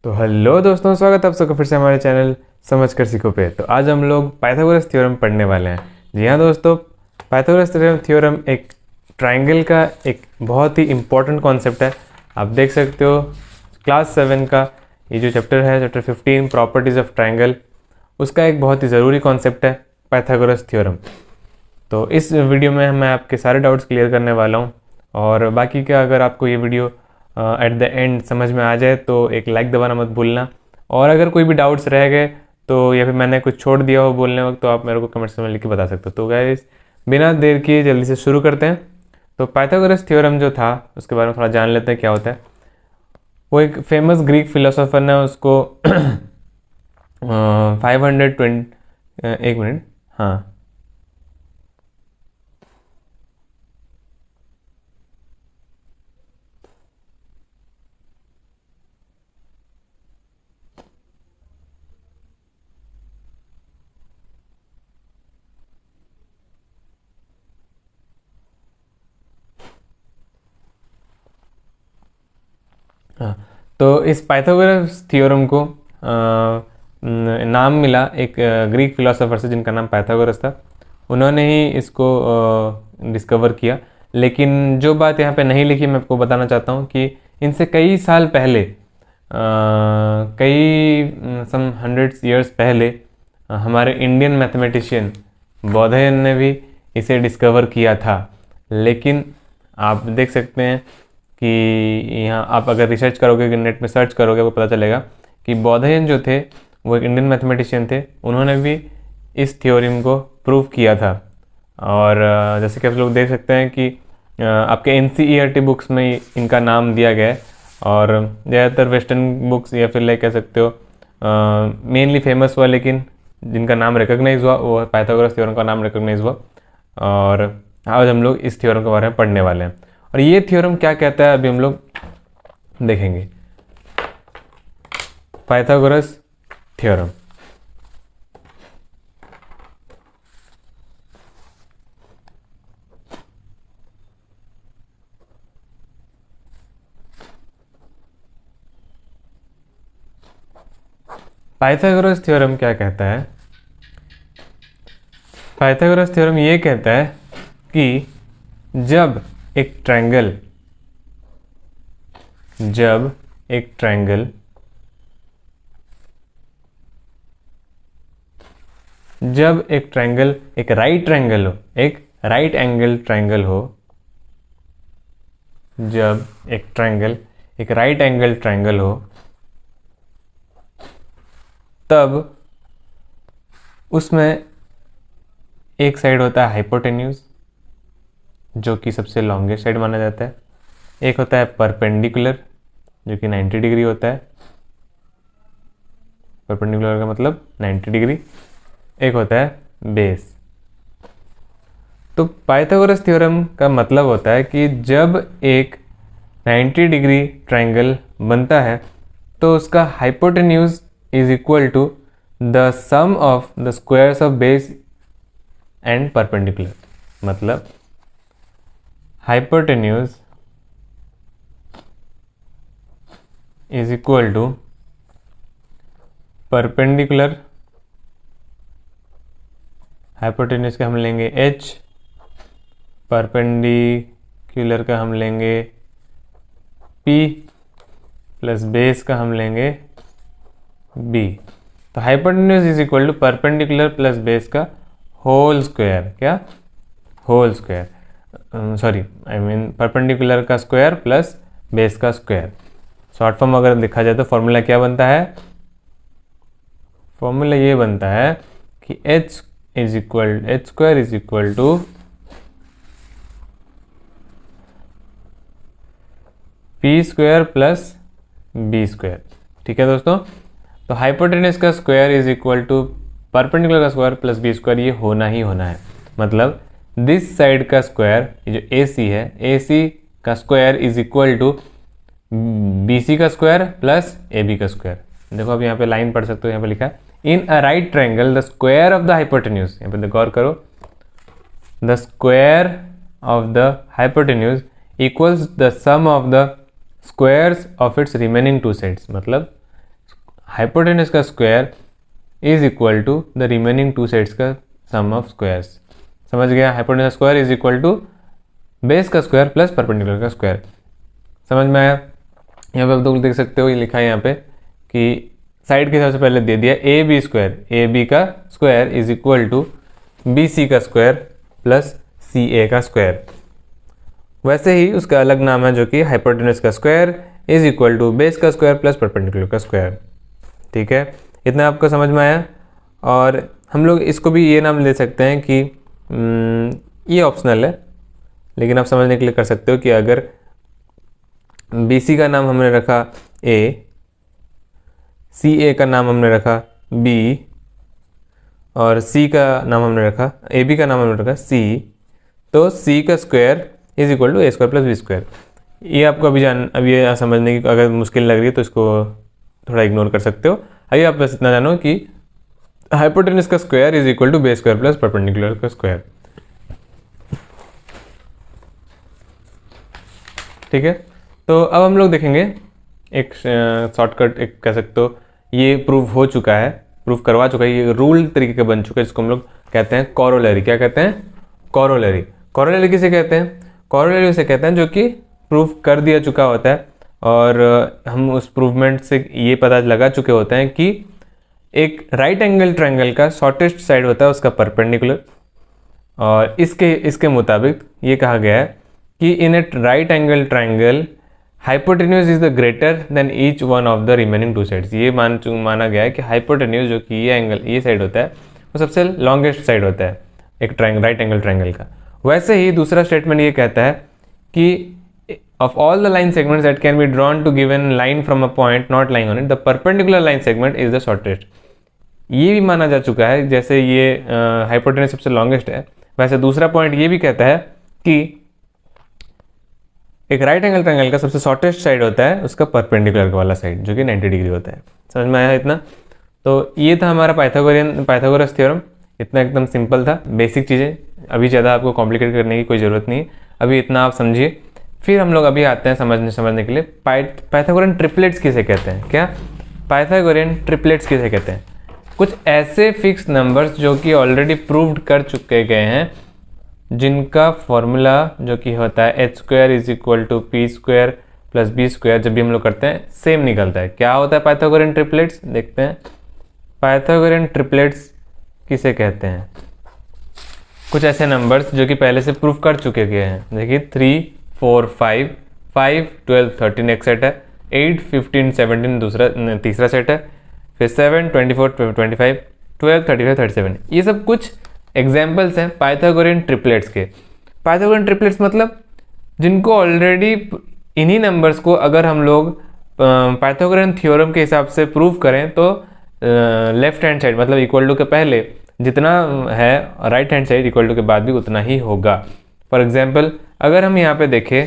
तो हेलो दोस्तों, स्वागत है आप सबका फिर से हमारे चैनल समझ कर सीखो पे। तो आज हम लोग पाइथागोरस थ्योरम पढ़ने वाले हैं। जी हाँ दोस्तों, पाइथागोरस थ्योरम एक ट्राइंगल का एक बहुत ही इम्पोर्टेंट कॉन्सेप्ट है। आप देख सकते हो क्लास 7 का ये जो चैप्टर है, चैप्टर 15 प्रॉपर्टीज़ ऑफ ट्राइंगल, उसका एक बहुत ही ज़रूरी कॉन्सेप्ट है पाइथागोरस थ्योरम। तो इस वीडियो में मैं आपके सारे डाउट्स क्लियर करने वाला हूँ। और बाकी का अगर आपको ये वीडियो एट द एंड समझ में आ जाए तो एक लाइक दबाना मत भूलना। और अगर कोई भी डाउट्स रह गए तो या फिर मैंने कुछ छोड़ दिया हो बोलने वक्त तो आप मेरे को कमेंट्स में लिख के बता सकते हो। तो गाइस बिना देर किए जल्दी से शुरू करते हैं। तो पाइथागोरस थ्योरम जो था उसके बारे में थोड़ा जान लेते हैं क्या होता है। वो एक फेमस ग्रीक फिलोसोफर ने उसको 520 एक मिनट, हाँ। हाँ, तो इस पाइथागोरस थ्योरम को नाम मिला एक ग्रीक फिलोसोफर से जिनका नाम पाइथागोरस था। उन्होंने ही इसको डिस्कवर किया। लेकिन जो बात यहाँ पे नहीं लिखी मैं आपको बताना चाहता हूँ कि इनसे कई साल पहले, कई सम हंड्रेड्स ईयर्स पहले हमारे इंडियन मैथमेटिशियन बौधायन ने भी इसे डिस्कवर किया था। लेकिन आप देख सकते हैं कि यहाँ आप अगर रिसर्च करोगे, नेट में सर्च करोगे, आपको पता चलेगा कि बौधायन जो थे वो एक इंडियन मैथमेटिशियन थे। उन्होंने भी इस थ्योरम को प्रूव किया था। और जैसे कि आप लोग देख सकते हैं कि आपके एनसीईआरटी बुक्स में इनका नाम दिया गया है। और ज़्यादातर वेस्टर्न बुक्स या फिर लाइक कह सकते हो मेनली फेमस हुआ, लेकिन जिनका नाम रिकॉग्नाइज हुआ वो पाइथागोरस थ्योरम का नाम रिकॉग्नाइज हुआ। और आज हम लोग इस थ्योरम के बारे में पढ़ने वाले हैं। और ये थ्योरम क्या कहता है अभी हम लोग देखेंगे। पाइथागोरस थ्योरम पाइथागोरस थ्योरम क्या कहता है? पाइथागोरस थ्योरम ये कहता है कि जब एक ट्रायंगल जब एक ट्रायंगल जब एक ट्रायंगल एक राइट ट्रायंगल हो, एक राइट एंगल ट्रायंगल हो, जब एक ट्रायंगल एक राइट एंगल ट्रायंगल हो, तब उसमें एक साइड होता है हाइपोटेन्यूज जो कि सबसे लॉन्गेस्ट साइड माना जाता है। एक होता है परपेंडिकुलर जो कि 90 डिग्री होता है। परपेंडिकुलर का मतलब 90 डिग्री। एक होता है बेस। तो पाइथागोरस थ्योरम का मतलब होता है कि जब एक 90 डिग्री ट्रायंगल बनता है तो उसका hypotenuse is equal to the sum of the squares of base and perpendicular. मतलब hypotenuse is equal to perpendicular, hypotenuse का हम लेंगे h, परपेंडिकुलर का हम लेंगे p, प्लस बेस का हम लेंगे b। तो hypotenuse is equal to perpendicular plus base का होल स्क्वायर। क्या? Whole square, sorry I mean perpendicular का स्क्वायर प्लस बेस का स्क्वायर। शॉर्ट फॉर्म अगर लिखा जाए तो फॉर्मूला क्या बनता है? फॉर्मूला ये बनता है कि h square is equal to P square plus B square. ठीक है दोस्तों, तो हाइपोटेन्यूज का square is equal to perpendicular का स्क्वायर प्लस बी स्क्वायर, ये होना ही होना है। मतलब दिस साइड का स्क्वायर, ये जो ए सी है, ए सी का square is equal to B C का स्क्वायर प्लस ए बी का स्क्वायर। देखो अब यहाँ पे लाइन पढ़ सकते हो, यहाँ पे लिखा है in a right triangle the square of the hypotenuse. यहाँ पे गौर करो, the square of the hypotenuse equals the sum of the squares of its remaining two sides. मतलब हाइपोटेन्यूज का square is equal to the remaining two sides का sum of squares. समझ गया? Hypotenuse का square is equal to base का square plus perpendicular का square. समझ में आया? यहाँ पे आप लोग देख सकते हो, ये लिखा है यहाँ पे कि साइड के हिसाब से पहले दे दिया A B square, A B का square is equal to B C का स्क्वायर प्लस सी ए का स्क्वायर। वैसे ही उसका अलग नाम है जो कि हाइपोटेन्यूज का square is equal to base का स्क्वायर प्लस परपेंडिकुलर का स्क्वायर। ठीक है, इतना आपको समझ में आया। और हम लोग इसको भी ये नाम ले सकते हैं कि ये ऑप्शनल है, लेकिन आप समझने के लिए कर सकते हो कि अगर बी सी का नाम हमने रखा ए, सी ए का नाम हमने रखा बी, और सी का नाम हमने रखा ए बी का नाम हमने रखा सी, तो सी का square is equal to A square plus B square. ये आपको अभी ये समझने की अगर मुश्किल लग रही है तो इसको थोड़ा इग्नोर कर सकते हो। अभी आप बस इतना जानो कि हाइपोटेन्यूज का square is equal to base square plus perpendicular का स्क्वायर। ठीक है, तो अब हम लोग देखेंगे एक शॉर्टकट, एक कह सकते हो ये प्रूव हो चुका है, प्रूव करवा चुका है, ये रूल तरीके का बन चुका है, जिसको हम लोग कहते हैं कॉरोलरी। क्या कहते हैं? कॉरोलरी। कॉरोलरी किसे कहते हैं? कॉरोलरी उसे कहते हैं जो कि प्रूव कर दिया चुका होता है, और हम उस प्रूवमेंट से ये पता लगा चुके होते हैं कि एक राइट एंगल ट्रायंगल का शॉर्टेस्ट साइड होता है उसका परपेंडिकुलर, और इसके मुताबिक ये कहा गया है कि in a right angle triangle hypotenuse is the greater than each one of the remaining two sides. ये माना गया है कि हाइपोटेन्यूज जो कि ये साइड होता है वो सबसे लॉन्गेस्ट साइड होता है एक राइट एंगल ट्रायंगल का। वैसे ही दूसरा स्टेटमेंट ये कहता है कि of all the line segments that can be drawn to given line from a point not lying on it, the perpendicular line segment is the shortest। ये भी माना जा चुका है, जैसे ये हाइपोटेन्यूज सबसे लॉन्गेस्ट है, वैसे दूसरा पॉइंट ये भी कहता है कि एक राइट एंगल ट्रायंगल का सबसे शॉर्टेस्ट साइड होता है उसका परपेंडिकुलर वाला साइड, जो कि 90 डिग्री होता है। समझ में आया इतना? तो ये था हमारा पाइथागोरस थ्योरम। इतना एकदम सिंपल था, बेसिक चीज़ें, अभी ज़्यादा आपको कॉम्प्लिकेट करने की कोई ज़रूरत नहीं है, अभी इतना आप समझिए। फिर हम लोग अभी आते हैं समझने के लिए पाइथागोरियन ट्रिपलेट्स किसे कहते हैं। क्या? पाइथागोरियन ट्रिपलेट्स किसे कहते हैं? कुछ ऐसे फिक्स नंबर्स जो कि ऑलरेडी प्रूव्ड कर चुके गए हैं, जिनका फॉर्मूला जो कि होता है H square is equal to P square plus B square, जब भी हम लोग करते हैं सेम निकलता है। क्या होता है पाइथागोरियन ट्रिपलेट्स? देखते हैं पाइथागोरियन ट्रिपलेट्स किसे कहते हैं। कुछ ऐसे नंबर्स जो कि पहले से प्रूव कर चुके गए हैं। देखिए 3 4 5 5 12 13 एक सेट है, 8 15 17 तीसरा सेट है, फिर 7 24 25 12 35 37। ये सब कुछ एग्जाम्पल्स हैं पाइथागोरियन ट्रिपलेट्स के। पाइथागोरियन ट्रिपलेट्स मतलब जिनको ऑलरेडी इन्हीं नंबर्स को अगर हम लोग पाइथागोरियन थ्योरम के हिसाब से प्रूव करें तो लेफ्ट हैंड साइड मतलब इक्वल टू के पहले जितना है right hand side equal to के बाद भी उतना ही होगा। फॉर एग्जाम्पल अगर हम यहाँ पे देखें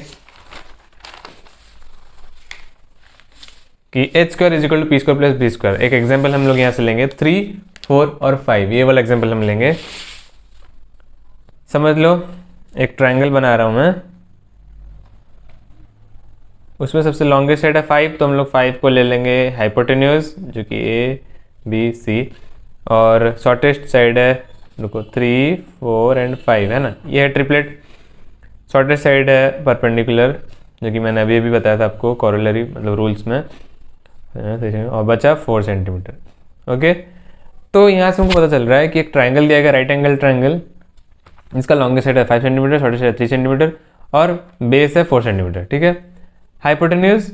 कि H square is equal to P square plus B square, एक एग्जाम्पल हम लोग यहाँ से लेंगे 3 4 और 5, ये वाला एग्जाम्पल हम लेंगे। समझ लो एक ट्रायंगल बना रहा हूँ मैं, उसमें सबसे लॉन्गेस्ट साइड है 5, तो हम लोग 5 को ले लेंगे हाइपोटेन्यूज जो कि ए बी सी, और शॉर्टेस्ट साइड है देखो 3 4 एंड 5 है ना, ये है ट्रिपलेट। शॉर्टेस्ट साइड है परपेंडिकुलर जो कि मैंने अभी बताया था आपको कॉरोलरी मतलब रूल्स में, और बचा 4 सेंटीमीटर। ओके, तो यहाँ से हमको पता चल रहा है कि एक ट्रायंगल दिया गया राइट एंगल ट्रायंगल, इसका लॉन्गेस्ट साइड है 5 सेंटीमीटर, शॉर्टेस्ट साइड 3 सेंटीमीटर और बेस है 4 सेंटीमीटर। ठीक है, हाइपोटेन्यूज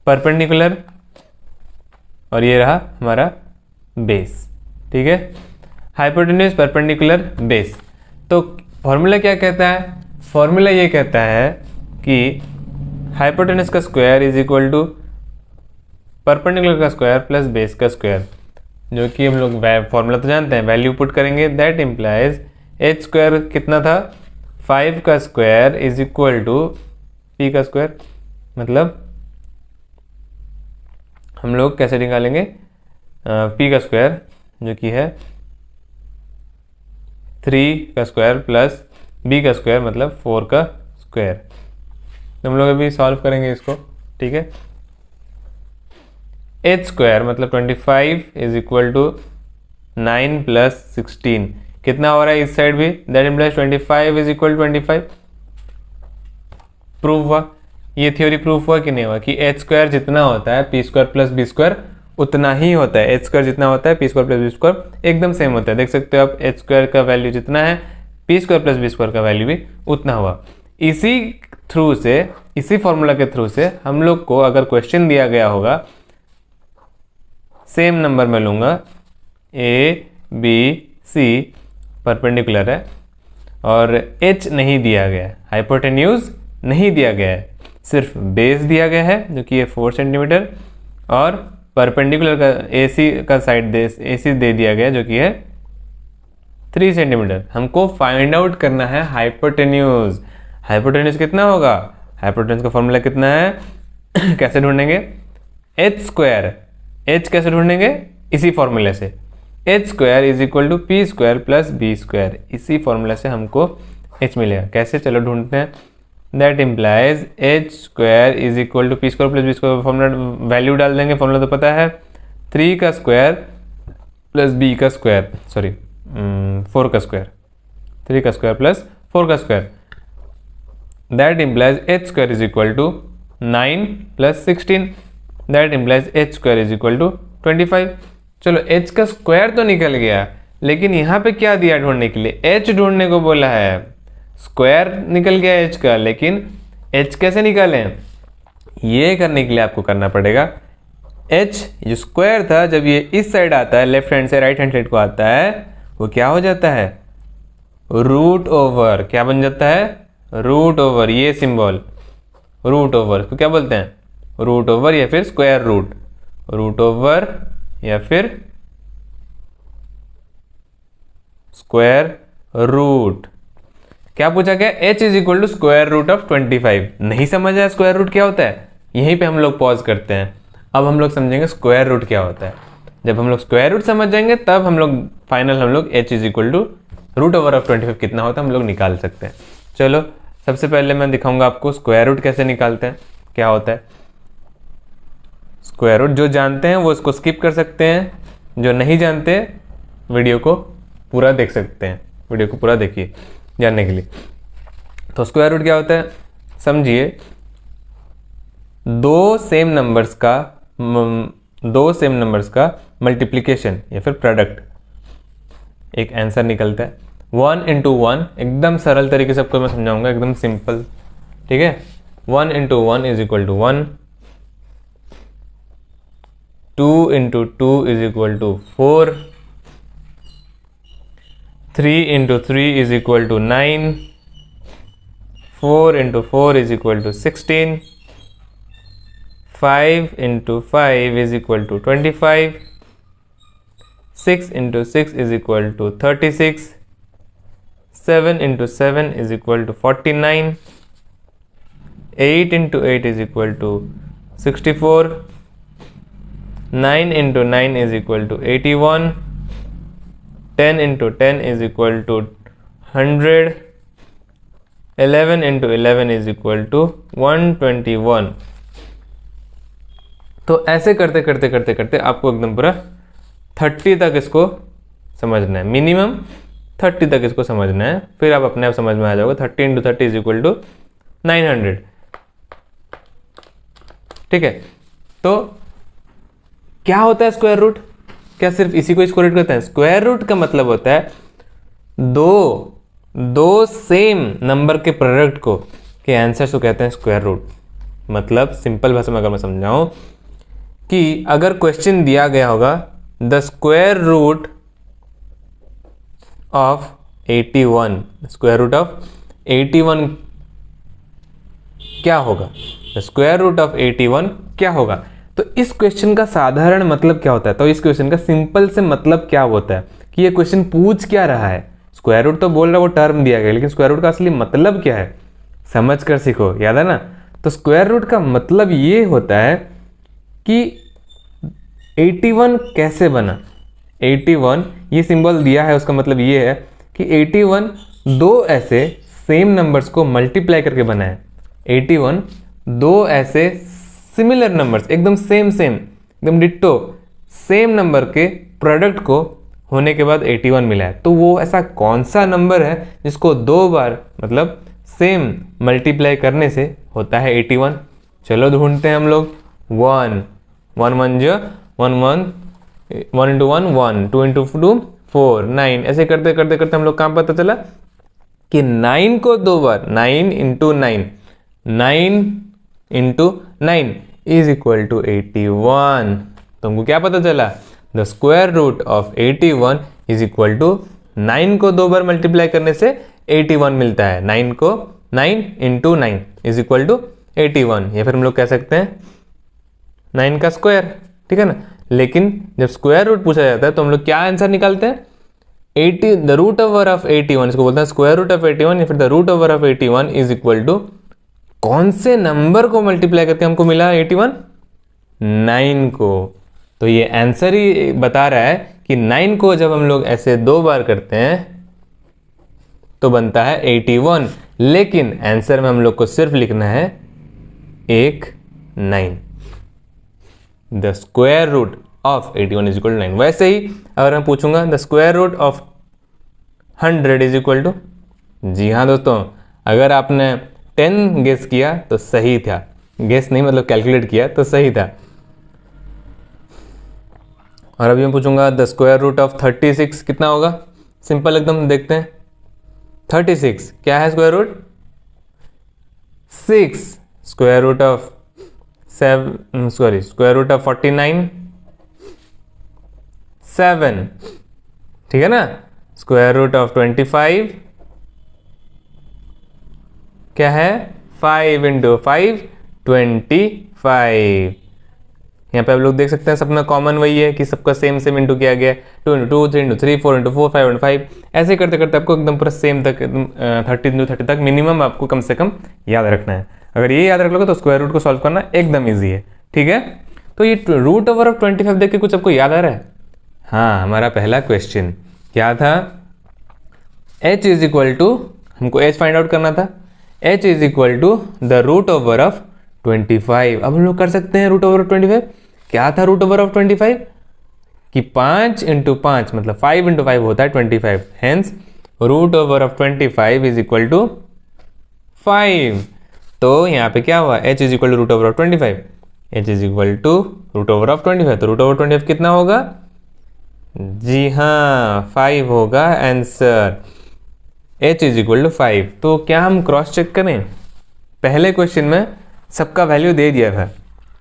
परपेंडिकुलर और ये रहा हमारा बेस। ठीक है, हाइपोटेन्यूज परपेंडिकुलर बेस। तो फॉर्मूला क्या कहता है? फॉर्मूला ये कहता है कि हाइपोटेन्यूज का square is equal to perpendicular का स्क्वायर प्लस बेस का स्क्वायर, जो कि हम लोग फॉर्मूला तो जानते हैं, वैल्यू पुट करेंगे दैट इम्प्लाइज एच स्क्वायर कितना था 5 का square is equal to P का स्क्वायर। मतलब हम लोग कैसे निकालेंगे पी का स्क्वायर जो कि है 3 का स्क्वायर प्लस बी का स्क्वायर मतलब 4 का स्क्वायर। तो हम लोग अभी सॉल्व करेंगे इसको। ठीक है, एच स्क्वायर मतलब 25 इज इक्वल टू 9 प्लस 16, कितना हो रहा है इस साइड भी, that implies 25 is equal 25। Proof हुआ, ये थ्योरी प्रूफ हुआ कि नहीं हुआ कि एच स्क्वायर जितना होता है P square plus B square उतना ही होता है, एच स्क्वायर जितना होता है P square plus B square एकदम सेम होता है। देख सकते हो आप, एच स्क्वायर का वैल्यू जितना है P square plus B square का वैल्यू भी उतना हुआ। इसी थ्रू से, इसी फॉर्मूला के थ्रू से हम लोग को अगर क्वेश्चन दिया गया होगा, सेम नंबर में लूंगा, ए बी सी परपेंडिकुलर है और एच नहीं दिया गया है, हाइपोटेन्यूज नहीं दिया गया है, सिर्फ बेस दिया गया है जो कि ये 4 सेंटीमीटर और परपेंडिकुलर का एसी का साइड एसी दे दिया गया जो कि है 3 सेंटीमीटर। हमको फाइंड आउट करना है हाइपोटेन्यूज। हाइपोटेन्यूज कितना होगा, हाइपोटेन्यूज का फॉर्मूला कितना है कैसे ढूंढेंगे, एच स्क्वायर, एच कैसे ढूंढेंगे, इसी फॉर्मूले से, H square is equal to P square plus B square, इसी फॉर्मूला से हमको एच मिलेगा। कैसे, चलो ढूंढते हैं। That implies H square is equal to P square plus B square, formula value डाल देंगे, फॉर्मूला तो पता है 3 का स्क्वायर प्लस बी का स्क्वायर, सॉरी 4 का स्क्वायर, 3 का स्क्वायर प्लस 4 का square, that implies H square is equal to 9 plus 16, that implies H square is equal to 25। चलो h का स्क्वायर तो निकल गया, लेकिन यहाँ पे क्या दिया ढूंढने के लिए, h ढूंढने को बोला है, स्क्वायर निकल गया h का, लेकिन h कैसे निकालें, ये करने के लिए आपको करना पड़ेगा, h जो स्क्वायर था जब ये इस साइड आता है, लेफ्ट हैंड से राइट हैंड साइड को आता है, वो क्या हो जाता है, रूट ओवर, क्या बन जाता है, रूट ओवर, ये सिंबल रूट ओवर को क्या बोलते हैं, रूट ओवर या फिर स्क्वायर रूट, रूट ओवर या फिर स्क्वायर रूट। क्या पूछा गया, h is equal to square root of 25। नहीं समझ आया स्क्वायर रूट क्या होता है, यहीं पे हम लोग पॉज करते हैं। अब हम लोग समझेंगे स्क्वायर रूट क्या होता है। जब हम लोग स्क्वायर रूट समझ जाएंगे तब हम लोग फाइनल हम लोग h is equal to root over of 25 कितना होता है हम लोग निकाल सकते हैं। चलो सबसे पहले मैं दिखाऊंगा आपको स्क्वायर रूट कैसे निकालते हैं, क्या होता है स्क्वायर रूट। जो जानते हैं वो इसको स्किप कर सकते हैं, जो नहीं जानते वीडियो को पूरा देख सकते हैं, वीडियो को पूरा देखिए जानने के लिए। तो स्क्वायर रूट क्या होता है, समझिए दो सेम नंबर्स का मल्टीप्लिकेशन या फिर प्रोडक्ट, एक आंसर निकलता है 1 इंटू 1, एकदम सरल तरीके से आपको मैं समझाऊंगा, एकदम सिंपल, ठीक है। 1 into 1 is equal to 1, 2 into 2 is equal to 4, 3 into 3 is equal to 9, 4 into 4 is equal to 16, 5 into 5 is equal to 25, 6 into 6 is equal to 36, 7 into 7 is equal to 49, 8 into 8 is equal to 64, 9 into 9 is equal to 81, 10 into 10 is equal to 100, 11 into 11 is equal to 121। तो ऐसे करते करते करते करते आपको एकदम पूरा 30 तक इसको समझना है, मिनिमम 30 तक इसको समझना है, फिर आप अपने आप समझ में आ जाओगे। 30 इंटू 30 इज इक्वल टू 900, ठीक है। तो क्या होता है स्क्वायर रूट, क्या सिर्फ इसी को स्क्वायर रूट कहते हैं? स्क्वायर रूट का मतलब होता है दो सेम नंबर के प्रोडक्ट को के आंसर को कहते हैं स्क्वायर रूट। मतलब सिंपल भाषा में अगर मैं समझाऊं कि अगर क्वेश्चन दिया गया होगा the square root of 81, square root of 81 क्या होगा, द स्क्वायर रूट ऑफ 81 क्या होगा। तो इस क्वेश्चन का साधारण मतलब क्या होता है, तो इस क्वेश्चन का सिंपल से मतलब क्या होता है कि ये क्वेश्चन पूछ क्या रहा है। स्क्वायर रूट तो बोल रहा है, वो टर्म दिया गया, लेकिन स्क्वायर रूट का असली मतलब क्या है समझ कर सीखो, याद है ना। तो स्क्वायर रूट का मतलब ये होता है कि 81 कैसे बना। 81 ये सिंबल दिया है, उसका मतलब ये है कि 81 दो ऐसे सेम नंबर्स को मल्टीप्लाई करके बना है। 81 दो ऐसे सिमिलर नंबर्स, एकदम सेम एकदम डिट्टो सेम नंबर के प्रोडक्ट को होने के बाद 81 मिला है। तो वो ऐसा कौन सा नंबर है जिसको 2 बार मतलब सेम मल्टीप्लाई करने से होता है 81? चलो ढूंढते हैं हम लोग। 1 1 1 जो 1 1 1 इंटू 1 1 2 इंटू 2 4 9 ऐसे करते करते करते हम लोग कहाँ पता चला कि 9 को 2 बार 9 into 9 9 into 9 is equal to 81। तो हमको क्या पता चला? The square root of 81 is equal to 9 को 2 बार मल्टीप्लाई करने से 81 मिलता है। 9 को 9 इंटू 9 इज इक्वल टू 81, या फिर हम लोग कह सकते हैं 9 का स्क्वायर, ठीक है ना। लेकिन जब स्क्वायर रूट पूछा जाता है तो हम लोग क्या आंसर निकालते हैं? 80 द रूट ओवर ऑफ 81, इसको बोलते हैं स्क्वायर रूट ऑफ 81 या फिर the root over of 81 is equal to कौन से नंबर को मल्टीप्लाई करके हमको मिला 81? 9 को। तो ये आंसर ही बता रहा है कि 9 को जब हम लोग ऐसे 2 बार करते हैं तो बनता है 81, लेकिन आंसर में हम लोग को सिर्फ लिखना है 9। The square root of 81 is equal to 9। वैसे ही अगर मैं पूछूंगा the square root of 100 is equal to, जी हाँ दोस्तों, अगर आपने 10 गेस किया तो सही था। गेस नहीं मतलब कैलकुलेट किया तो सही था। और अभी मैं पूछूंगा द स्क्वायर रूट ऑफ 36 कितना होगा? सिंपल एकदम देखते हैं। 36 क्या है square root? 6। Square root of square root of 49 7, ठीक है ना। स्क्वायर रूट ऑफ 25 क्या है? 5 इंटू 5 25। यहाँ पे आप लोग देख सकते हैं सब में कॉमन वही है कि सबका सेम सेम इंटू किया गया है। 2 इंटू 2 3 इंटू 3 4 इंटू 4 5 इंटू 5 ऐसे करते करते आपको एकदम पूरा सेम तक 30 इंटू 30 तक मिनिमम आपको कम से कम याद रखना है। अगर ये याद रख लोगे तो स्क्वायर रूट को सॉल्व करना एकदम ईजी है, ठीक है। तो ये रूट ओवर ऑफ 25 देख के कुछ आपको याद आ रहा है? हाँ, हमारा पहला क्वेश्चन क्या था? h इज इक्वल टू, हमको h फाइंड आउट करना था। h is equal to the root over of 25। अब हम लोग कर सकते हैं रूट ओवर ऑफ 25। क्या था रूट ओवर ऑफ 25? कि 5 इंटू 5 मतलब 5 इंटू 5 होता है 25। Hence root over of 25 is equal to 5। तो यहाँ पे क्या हुआ? h is equal to root over of 25। h is equal to root over of 25। तो रूट ओवर 25 कितना होगा? जी हाँ 5 होगा answer. h is equal to 5। तो क्या हम क्रॉस चेक करें? पहले क्वेश्चन में सबका वैल्यू दे दिया था,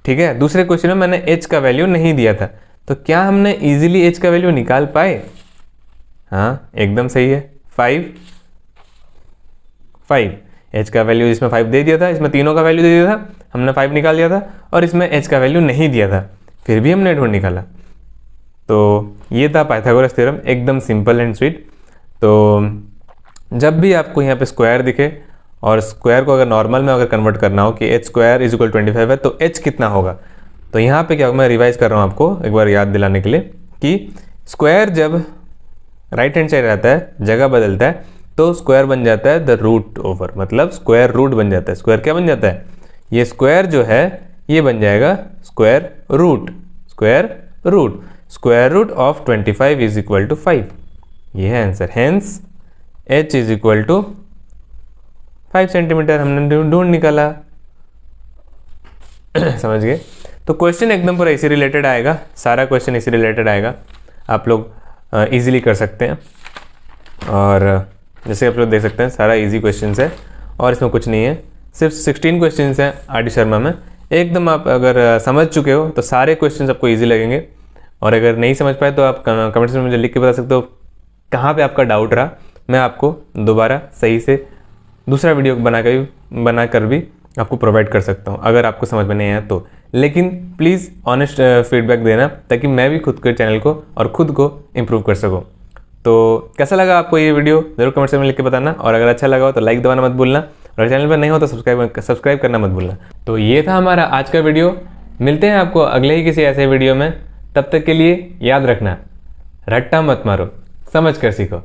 ठीक है। दूसरे क्वेश्चन में मैंने h का वैल्यू नहीं दिया था, तो क्या हमने इजीली h का वैल्यू निकाल पाए? हाँ एकदम सही है। 5 h का वैल्यू इसमें 5 दे दिया था, इसमें तीनों का वैल्यू दे दिया था, हमने 5 निकाल दिया था। और इसमें h का वैल्यू नहीं दिया था, फिर भी हमने ढूंढ निकाला। तो ये था पाइथागोरस थ्योरम, एकदम सिंपल एंड स्वीट। तो जब भी आपको यहाँ पे स्क्वायर दिखे और स्क्वायर को अगर नॉर्मल में अगर कन्वर्ट करना हो कि h स्क्वायर इज इक्वल 25 है तो h कितना होगा, तो यहाँ पे क्या होगा, मैं रिवाइज कर रहा हूँ आपको एक बार याद दिलाने के लिए कि स्क्वायर जब राइट हैंड साइड रहता है, जगह बदलता है, तो स्क्वायर बन जाता है द रूट ओवर, मतलब स्क्वायर रूट बन जाता है। स्क्वायर क्या बन जाता है? ये स्क्वायर जो है ये बन जाएगा square root. Square root of 25 is equal to 5, ये है answer. Hence h is equal to 5 centimetre हमने ढूंढ निकाला। समझ गए? तो क्वेश्चन एकदम पूरा इसी रिलेटेड आएगा, सारा क्वेश्चन इसी रिलेटेड आएगा, आप लोग इजीली कर सकते हैं। और जैसे आप लोग देख सकते हैं सारा इजी क्वेश्चंस है और इसमें कुछ नहीं है, सिर्फ 16 क्वेश्चंस हैं आर.डी. शर्मा में। एकदम आप अगर समझ चुके हो तो सारे क्वेश्चंस आपको इजी लगेंगे, और अगर नहीं समझ पाए तो आप कमेंट्स में मुझे लिख के बता सकते हो कहाँ पे आपका डाउट रहा। मैं आपको दोबारा सही से दूसरा वीडियो बना कर भी आपको प्रोवाइड कर सकता हूँ अगर आपको समझ में नहीं आया तो। लेकिन प्लीज़ ऑनेस्ट फीडबैक देना ताकि मैं भी खुद के चैनल को और खुद को इम्प्रूव कर सकूँ। तो कैसा लगा आपको ये वीडियो जरूर कमेंट्स में लिख के बताना, और अगर अच्छा लगा हो तो लाइक दबाना मत भूलना, और चैनल पर नहीं हो तो सब्सक्राइब करना मत भूलना। तो ये था हमारा आज का वीडियो, मिलते हैं आपको अगले ही किसी ऐसे वीडियो में। तब तक के लिए याद रखना, रट्टा मत मारो, समझ कर सीखो।